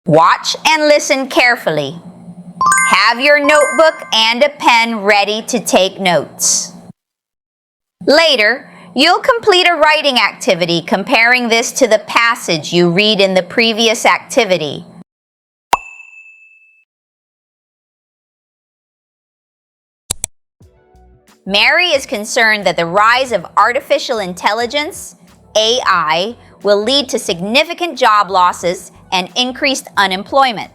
Watch and listen carefully. Have your notebook and a pen ready to take notes. Later, you'll complete a writing activity comparing this to the passage you read in the previous activity. Mary is concerned that the rise of artificial intelligence, AI, will lead to significant job losses and increased unemployment.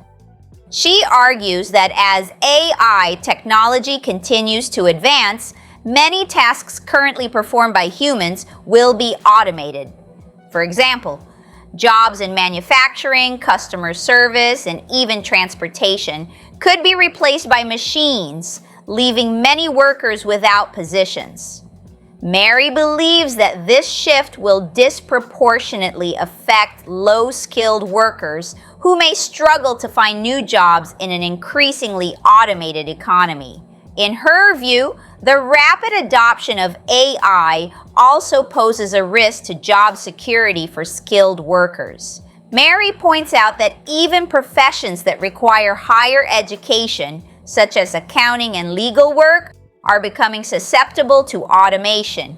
She argues that as AI technology continues to advance, many tasks currently performed by humans will be automated. For example, jobs in manufacturing, customer service, and even transportation could be replaced by machines, leaving many workers without positions. Mary believes that this shift will disproportionately affect low-skilled workers who may struggle to find new jobs in an increasingly automated economy. In her view, the rapid adoption of AI also poses a risk to job security for skilled workers. Mary points out that even professions that require higher education, such as accounting and legal work, are becoming susceptible to automation.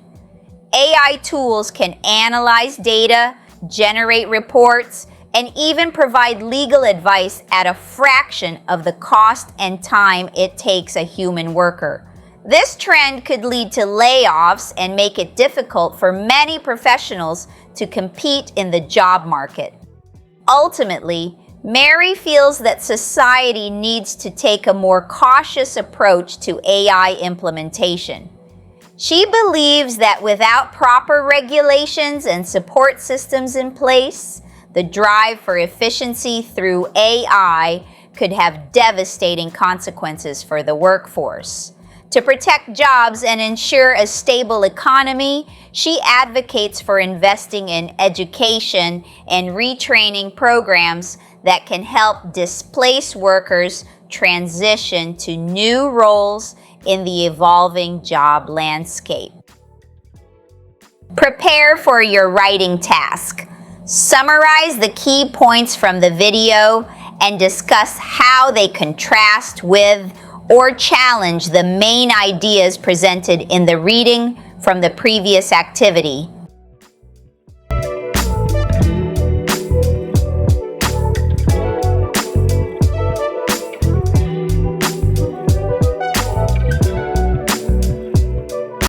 AI tools can analyze data, generate reports, and even provide legal advice at a fraction of the cost and time it takes a human worker. This trend could lead to layoffs and make it difficult for many professionals to compete in the job market. Ultimately, Mary feels that society needs to take a more cautious approach to AI implementation. She believes that without proper regulations and support systems in place, the drive for efficiency through AI could have devastating consequences for the workforce. To protect jobs and ensure a stable economy, she advocates for investing in education and retraining programs that can help displaced workers transition to new roles in the evolving job landscape. Prepare for your writing task. Summarize the key points from the video and discuss how they contrast with or challenge the main ideas presented in the reading from the previous activity.